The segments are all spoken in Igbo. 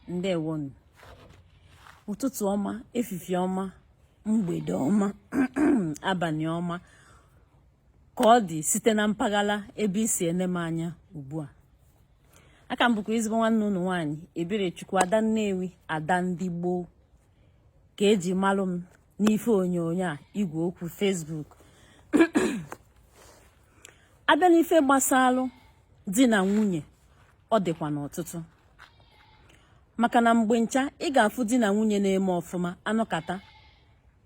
Ndewonu. Ụtụtụ ọma, efifie ọma, mgbede ọma, abalị ọma ka ọ dị site na mpaghara ebe isi ene m anya ugbu a. Aka m bụkwa ezigbo nwanne unu nwaanyị Ebirechukwu Ada Nnewi, Ada ndị gboo, ka eji malụ m n'ife onyonyo a igwe okwu Facebook. Abịa n'ife gbasalụ di na nwunye, ọ dịkwa n'ọtụtụ. Maka na mgbe ncha ị ga-afụ di na nwunye na-eme ọfụma, anọkata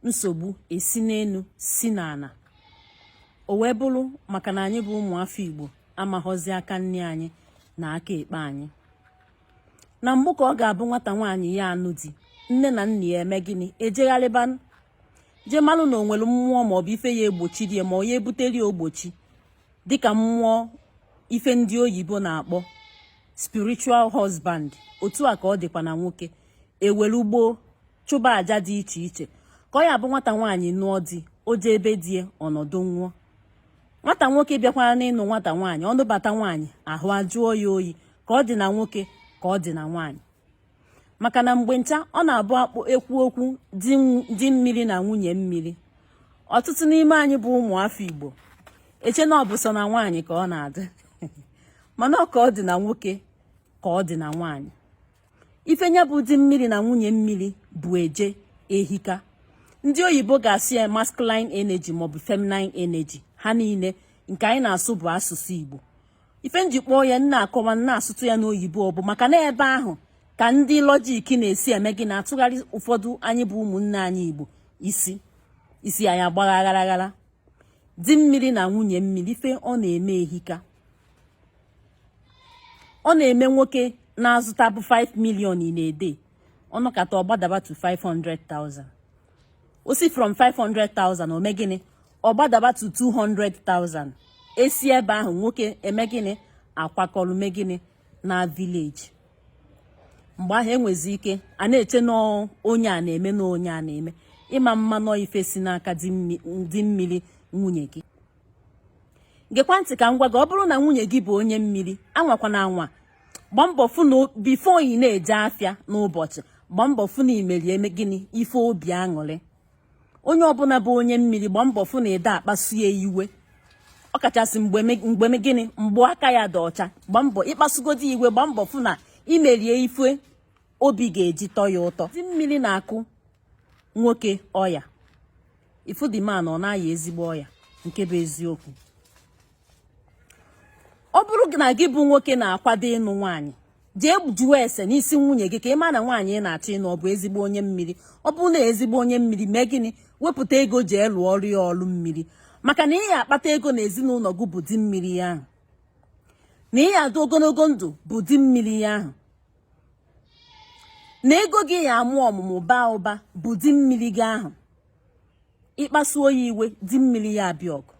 nsogbu esi n'elu si n'ala. O wee bụrụ maka na anyị bụ ụmụafọ Igbo amaghọzi aka nne anyị na aka ekpe anyị. Na mbụ ka ọ ga-abụ nwata nwaanyị ya anụ di, nne na nna ya eme gịnị? Ejegharịba je malụ na onwere mmụọ maọbụ ife ya egbochi die ma onye butere ya ogbochi, dịka mmụọ ife ndị oyibo na-akpọ spiritual husband. Otu a ka ọ dịkwa na nwoke, ewere ugbo chụba aja dị iche iche ka ọ ya bụ nwata nwaanyị nụọ di, o jee ebe die ọnọdụ nwụọ. Nwata nwoke bịakwara n'ịnụ nwata nwaanyị, ọnụbata nwaanyị ahụ ajụọ ya oyi, ka ọ dị na nwoke ka ọ dị na nwaanyị. Maka na mgbe ncha ọ na-abụ ekwu okwu di mmiri na nwunye mmiri, ọtụtụ n'ime anyị bụ ụmụafọ Igbo eche na ọ bụ sọ na nwaanyị ka ọ na-adị mana ọ ka ọ dị na nwoke ka ọ dị na nwaanyị. Ifenya bụ di mmiri na nwunye mmiri bụ eje ehika. Ndị oyibo ga-asị ya masculine energy maọbụ feminine energy. Ha niile nke anyị na-asụ bụ asụsụ Igbo. Ife njikpọ ya nna akọwa nna asụtụ ya n'oyibo ọ bụ maka na ebe ahụ ka ndị lọjik na-esi eme gị na-atụgharị ụfọdụ anyị bụ ụmụnne anyị Igbo isi anyị agbagharaghara. Di mmiri na nwunye mmiri, ife ọ na-eme ehika. Ọ na-eme nwoke na-azụta bụ 5 million in a day, ọnọkata ọgbadaba to 500,000. O si from 500,000 ome gịnị? Ọgbadaba to 200,000. Esi ebe ahụ nwoke eme gịnị? Akwakọrọ me gịnị? Na village. Mgbe ahụ enwezi ike a na-eche na onye a na-eme na onye a na-eme. Ịma mma nọ ife si n'aka di mmiri nwunye gị. Gekwa ntị ka m gwa gị, ọ bụrụ na nwunye gị bụ onye mmiri, anwakwana anwa. Gbaa mbọ fụ na bifo ị na-eje afịa n'ụbọchị, gbaa mbọ fụ na imerie eme gịnị? Ife obi aṅụrị. Onye ọbụla bụ onye mmiri, gbaa mbọ fụ na ede akpasu ya iwe. Ọ kachasị mgbe gịnị? Mgbe aka ya dị ọcha. Gbaa mbọ ịkpasugodi iwe, gbaa mbọ fụ na imerie ife obi ga-eji tọ ya ụtọ. Di mmiri na-akụ nwoke ọya. Ifu dị man ọ na-aya ezigbo ọya, nke bụ eziokwu. Ọ bụrụ na gị bụ nwoke na-akwado ịnụ nwaanyị, jee jụọ ese n'isi nwunye gị ka ị ma na nwaanyị ị na-achọ ịnụ ọ bụ ezigbo onye mmiri. Ọ bụrụ na ezigbo onye mmiri, mee gịnị? Wepụta ego jee lụọ ọrụ ya ọrụ mmiri. Maka na ị ya akpata ego na ezinụlọ gị bụ di mmiri ya ahụ, na ị ya adị ogologo ndụ bụ di mmiri ya ahụ, na ego gị ya amụ ọmụmụ baa ụba bụ di mmiri gị ahụ. Ịkpasuo ya iwe, di mmiri ya abịa ọgụ.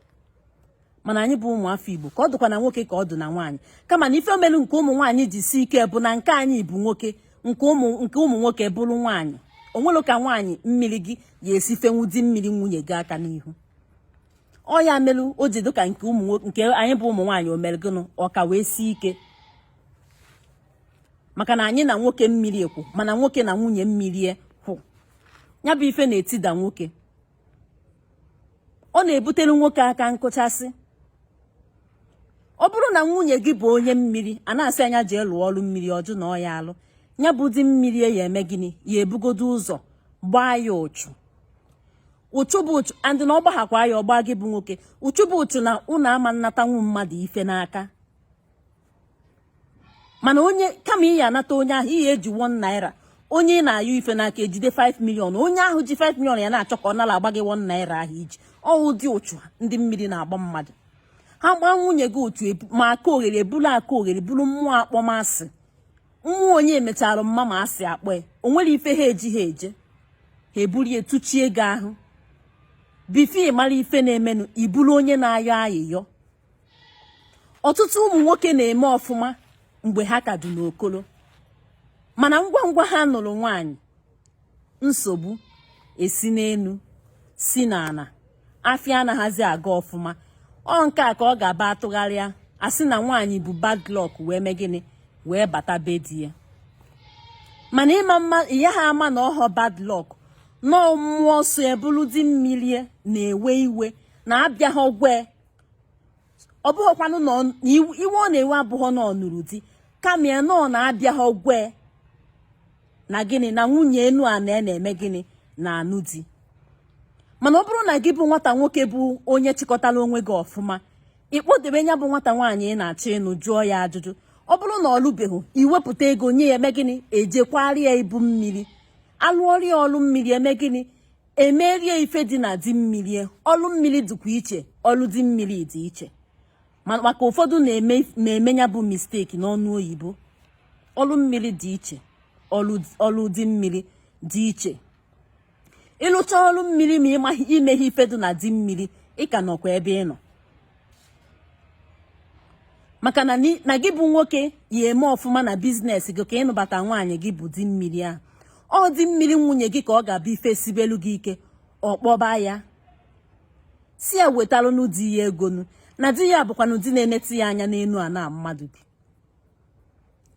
Mana anyị bụ ụmụafọ Igbo, ka ọ dịkwa na nwoke ka ọ dị na nwaanyị. Kama na ife omelu nke ụmụ nwaanyị ji si ike bụ na nke anyị bụ nwoke, nke ụmụ nwoke bụrụ nwaanyị. Onwelo ka nwaanyị mmiri gị ya esi fenwu di mmiri nwunye gị aka n'ihu. Ọ ya melu o ji dịka nke anyị bụ ụmụ nwaanyị omere gịnụ ọka wee si ike. Maka na anyị na nwoke mmiri ekwu, mana nwoke na nwunye mmiri kwụ. Ya bụ ife na-etida nwoke. Ọ na-ebutere nwoke aka nkụchasị. Ọ bụrụ na nwunye gị bụ onye mmiri, a na-asị anya jee lụọ ọrụ mmiri, ọjụ na ọ ya alụ. Ya bụ di mmiri ya eme gịnị? Ya ebugodo ụzọ gbaa ya ụchụ. Ụchụ bụ ụchụ, and na ọ gbaghakwa ya ọgba gị bụ nwoke. Ụchụ bụ ụchụ na unu ama nnatanwu mmadụ ife n'aka. Mana onye kama ị ya anata onye ahụ, ị ya eji 1 naira. Onye ị na-ayụ ife n'aka ejide 5 million. Onye ahụ ji 5 million ya na-achọ ka ọ nala agba gị 1 naira ahụ iji. Ọwụ dị ụchụ ndị mmiri na-agba mmadụ. Ha gbaa nwunye gị otu ma aka oghere bụrụ aka oghere bụrụ mmụọ akpọmasị. Mmụọ onye emechara mma ma asị akpọ ya. O nwere ife ha eji ha eje. Ha ebulie tụchie gị ahụ. Bifi mara ife na-emenụ, iburu onye na-ayọ ayịyọ. Ọtụtụ ụmụ nwoke na-eme ọfụma mgbe ha ka dị n'okolo. Mana ngwa ngwa ha nụrụ nwaanyị, nsogbu esi n'elu si n'ala. Afịa anaghịzi aga ọfụma. Ọ nke a ka ọ ga-aba atụgharịa, asị na nwaanyị bụ bad luck wee mee gịnị? Wee bata be di ya. mana ịma mma ya ha ama na ọhọ bad luck na mmụọ so ebulu di mmiri na-ewe iwe na abịa ha ogwe ọ bụghọkwanụ na iwe ọ na-ewe abụghọ na ọnụrụ di kama ya nọ na-abịa ha ogwe na gịnị na nwunye enu a na-eme gịnị na anụ di. Mana ọ bụrụ na gị bụ nwata nwoke bụ onye chịkọtara onwe gị ọfụma ịkpọdebe nya bụ nwata nwaanyị ị na-achọ ịnụ jụọ ya ajụjụ ọ bụrụ na ọ lụbeghị iwepụta ego nye ya eme gịnị ejekwari ya ibu mmiri alụọrịa ọlụ mmiri eme gịnị emerie ife dị na di mmiri ọlụ mmiri dịkwa iche ọlụ di mmiri dị iche maka ụfọdụ na-eme ya bụ misteki n'ọnụ oyibo ọlụ mmiri dị iche ọlụ di mmiri dị iche. Ịlụcha ọlụ mmiri ma imeghe ife dị na di mmiri ịka nọkwa ebe ị nọ maka na gị bụ nwoke ya eme ọfụma na biznes gị ka ịnụbata nwaanyị gị bụ di mmiri ahụ ọ di mmiri nwunye gị ka ọ ga-abịa ife sibelu gị ike ọ kpọba ya si ya wetalụnụ di ya egonu na di ya bụkwanụ di na-enetụ ya anya n'enu a na mmadụ bi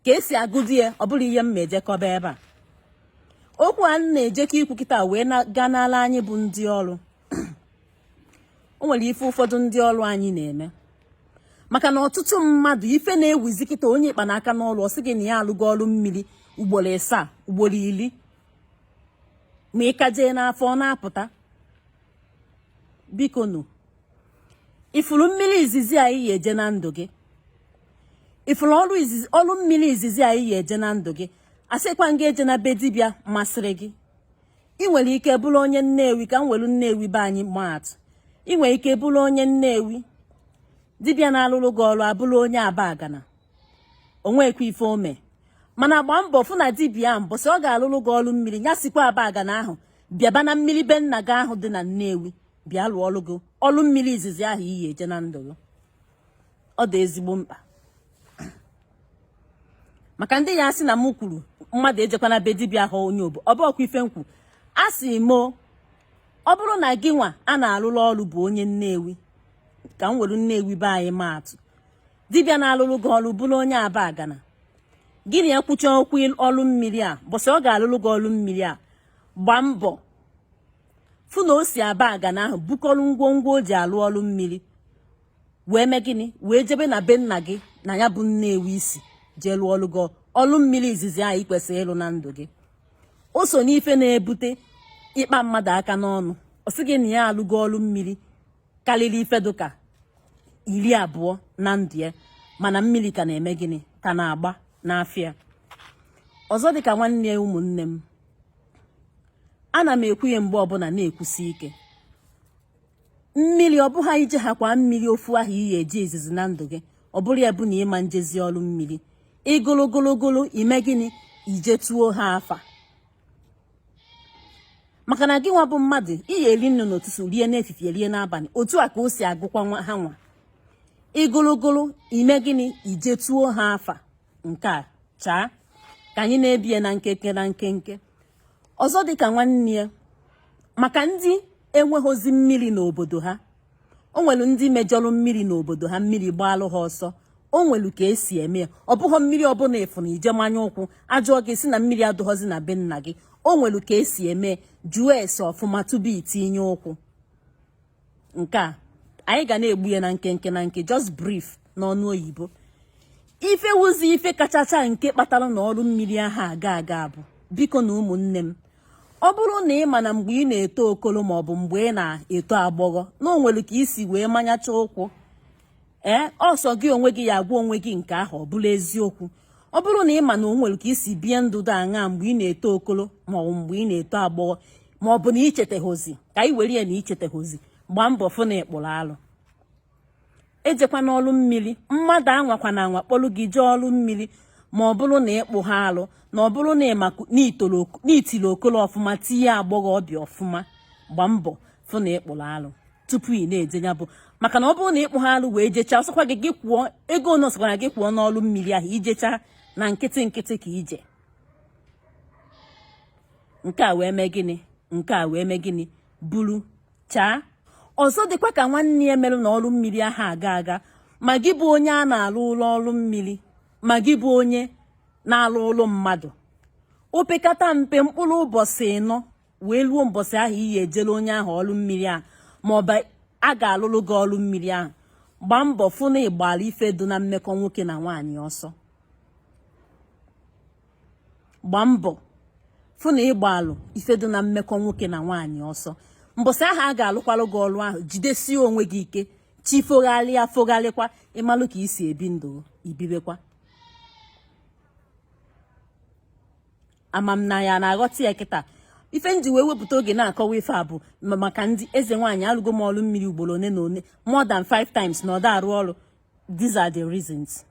ka esi agụ di ya ọ bụrụ ihe m ma ejekọba ebe a okwu a na-eje ka ikwu kịta wee gaa n'ala anyị bụ ndị ọrụ o nwere ife ụfọdụ ndị ọrụ anyị na-eme maka na ọtụtụ mmadụ ife na-ewuzi kịta onye ịkpa n'aka n'ọrụ ọ sị gị na ya alụgo ọrụ mmiri ugboro 7 ugboro 10 ma ị ka jee n'afọ ọ na-apụta biko nụ ifuru mmiri izizi anyị ya eje na ndụ gị ifuru ọrụ mmiri izizi anyị ya eje na ndụ gị asịkwa nga eje na be dibịa masịrị gị ị nwere ike bụrụ onye Nnewi ka m welu Nnewi be anyị maatụ ị nwere ike bụrụ onye Nnewi dibịa na-alụrụ gị ọrụ abụrụ onye Abagana onwekwa ife ome mana gba mbọ fụ na dibịa mbọsị ọ ga-alụrụ gị ọrụ mmiri ya sikwa Abagana ahụ bịaba na mmiri be nna gị ahụ dị na Nnewi bịa lụọ ọrụ gị ọrụ mmiri izizi ahụ iyi eje na ndụ gị ọ dị ezigbo mkpa maka ndị ya asị na m kwuru mmadụ ejekwana be dibịa ahụ onye obo ọ bụkwa ife nkwu a sị mo ọ bụrụ na gị nwa a na-alụrụ ọrụ bụ onye Nnewi ka m were Nnewi be anyị maatụ dibịa na-alụrụ gị ọrụ bụrụ onye Abagana gịnị ya kwucha okwu ọrụ mmiri a bọsị ọ ga-alụrụ gị ọrụ mmiri a gbaa mbọ fụ na o si Abagana ahụ bukọrọ ngwongwo o ji alụ ọrụ mmiri wee mee gịnị wee jebe na be nna gị na ya bụ Nnewi isi jee lụọ ọrụ gị ọrụ mmiri izizi ahụ ikwesịrị ịlụ na ndụ gị o so n'ife na-ebute ịkpa mmadụ aka n'ọnụ ọ sị gị na ya alụgo ọrụ mmiri karịrị ife dụka 20 na ndụ ya mana mmiri ka na-eme gịnị ka na-agba n'afịa ọzọ dịka nwanne ya ụmụnne m ana m ekwu ya mgbe ọbụla na-ekwusi ike mmiri ọ bụghị ije ha kwa mmiri ofu ahụ iyi eje izizi na ndụ gị ọ bụrụ ya bụ na ịma njezi ọrụ mmiri igologologolo ime gịnị ijetuo ha afa maka na gị nwa bụ mmadụ iyi eri nnu n'ụtụtụ rie n'efifie rie n'abalị otu a ka o si agụkwa ha nwa igologolo ime gịnị ijetuo ha afa nke a chaa ka anyị na-ebie na nkenke na nkenke ọzọ dịka nwanne ya maka ndị enweghịzi mmiri n'obodo ha o nwere ndị mejọrọ mmiri n'obodo ha mmiri gbaalụ ha ọsọ o nwere ka esi eme ya ọ bụghị mmiri ọbụla efu na ije manya ụkwụ ajụọ gị si na mmiri adụghọzi na be nna gị o nwere ka esi eme jụọ ese ọfụma tupu itinye ụkwụ nke a anyị ga na-egbu ya na nkenke na nke just brief n'ọnụ oyibo ife wuzi ife kachacha nke kpatara na ọrụ mmiri ahụ aga bụ biko na ụmụnne m ọ bụrụ na ị ma na mgbe ị na-eto okolo maọbụ mgbe ị na-eto agbọghọ na o nwere ka isi wee manyacha ụkwụ ọsọ gị onwe gị ya agwa onwe gị nke ahụ ọ bụla eziokwu ọ bụrụ na ị ma na o nwere ka isi bie ndụ dị aṅaa mgbe ị na-eto okolo maọbụ mgbe ị na-eto agbọghọ maọbụ na ichetaghịzi ka ị were ya na ichetaghịzi gbaa mbọ fụ na ịkpụrụ alụ ejekwa n'ọrụ mmiri mmadụ anwakwana anwa kpọrọ gị jee ọrụ mmiri ma ọ bụrụ na ịkpụ ha alụ na ọ bụrụ na n'itili okolo ọfụma tinye agbọghọbịa ọfụma gbaa mbọ fụ na ịkpụrụ alụ tupu ị na-eje ya bụ maka na ọ bụrụ na ịkpụ ha alụ wee jechaa ọsọkwa gị kwụọ ego one ọsọkwara gị kwụọ n'ọrụ mmiri ahụ ijecha na nkịtị nkịtị ka ije nke a wee mee gịnị nke a wee mee gịnị buru chaa ọzọ dịkwa ka nwanne ya merụ na ọrụ mmiri ahụ aga ma gị bụ onye a na-alụ ụlọ ọrụ mmiri ma gị bụ onye na-alụ ụlọ mmadụ opekata mpe mkpụrụ ụbọchị 4 wee luo mbọsị ahụ iyi ejele onye ahụ ọlụ mmiri ahụ maọbụ a ga-alụlụ gị ọlụ mmiri ahụ. Gbaa mbọ fụ na ịgbara ife dị na mmekọ nwoke na nwaanyị ọsọ. Gbaa mbọ fụ na ịgbalụ ife dị na mmekọ nwoke na nwaanyị ọsọ. Mbọsị ahụ a ga-alụkwalụ gị ọlụ ahụ, jidesie onwe gị ike, chi fogharịa fogharịkwa, ịmalụ ka isi ebi ndụ ibibekwa. Amam na ya na-aghọta ya kịta. Ife nji wee wepụta oge na-akọwa ife a bụ maka ndị eze nwaanyị alụgo m ọlụ mmiri ugboro one na one, more than 5 times na ọda arụ ọrụ. These are the reasons.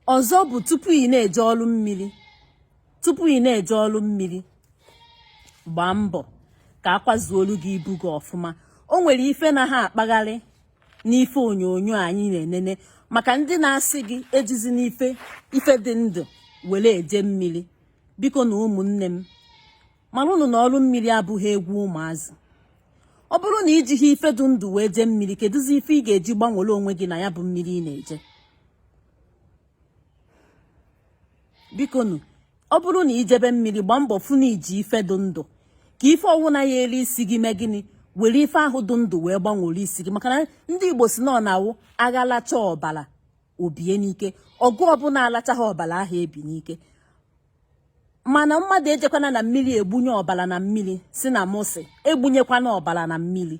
Ọzọ bụ tupu ị na-eje ọlụ mmiri, gbaa mbọ ka akwazuolu gị ibu gị ọfụma. O nwere ife na ha akpagharị n'ife onyonyo anyị na-enene maka ndị na-asị gị ejizi n'ife dị ndụ were eje mmiri. Biko na ụmụnne m, mana unu na ọlụ mmiri abụghị egwu ụmụazị. Ọ bụrụ na ijighị ife dị ndụ wee jee mmiri, kedụzi ife ị ga-eji gbanwere onwe gị na ya bụ mmiri ị na-eje? Biko nụ, ọ bụrụ na ijebe mmiri, gbaa mbọ fụ na iji ife dị ndụ, ka ife ọwụna ya elu isi gị mee gịnị, were ife ahụ dị ndụ wee gbanwere isi gị. Maka na ndị Igbo si na ọ na-awụ agha lacha ọbara obie n'ike. Ọgụ ọbụla alachaghị ọbara ahụ ebi n'ike. Mana mmadụ ejekwana na mmiri egbunye ọbara na mmiri, si na mụsị egbunyekwana ọbara na mmiri.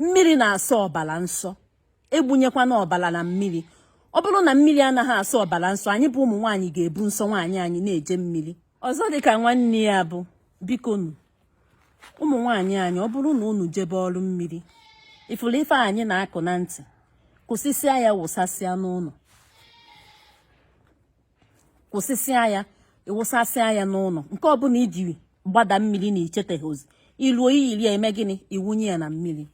Mmiri na-asọ ọbara nsọ, egbunyekwana ọbara na mmiri. Ọ bụrụ na mmiri anaghị asọ ọbara nsọ, anyị bụ ụmụ nwaanyị ga-ebu nsọ nwaanyị anyị na-eje mmiri. Ọzọ dịka nwanne ya bụ, biko nụ ụmụ nwaanyị anyị, ọ bụrụ na unu jebe ọrụ mmiri, ifuru ife anyị na-akụ na ntị, kwụsịsịa ya, wụsasịa n'ụlọ. Kwụsịsịa ya, ịwụsasịa ya n'ụlọ. Nke ọbụla iji gbada mmiri na icheteghị ozi, iluo iyiri ya eme gịnị, iwunye ya na mmiri.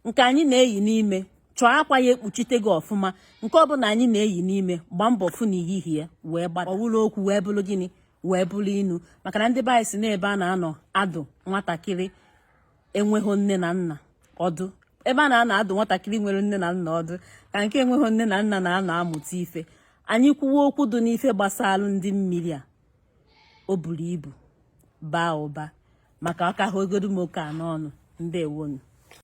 Nke anyị na-eyi n'ime, chọọ akwa ya ekpuchite gị ọfụma. Nke ọbụla anyị na-eyi n'ime, gbaa mbọ fụ na iyihi ya wee gbada. Ọwụlụ okwu wee bụrụ gịnị, wee bụrụ inu. Maka na ndị be anyị si n'ebe a na-anọ adụ nwatakịrị enweghị nne na nna ọdụ. Ebe a na-anọ adụ nwatakịrị nwere nne na nna ọdụ, ka nke enweghị nne na nna na-anọ amụta ife. Anyị kwuwa okwu dị n'ife gbasalụ ndị mmiri a, o buru ibu, baa ụba, maka ọka ha ogodo m oke a n'ọnụ. Ndewonu.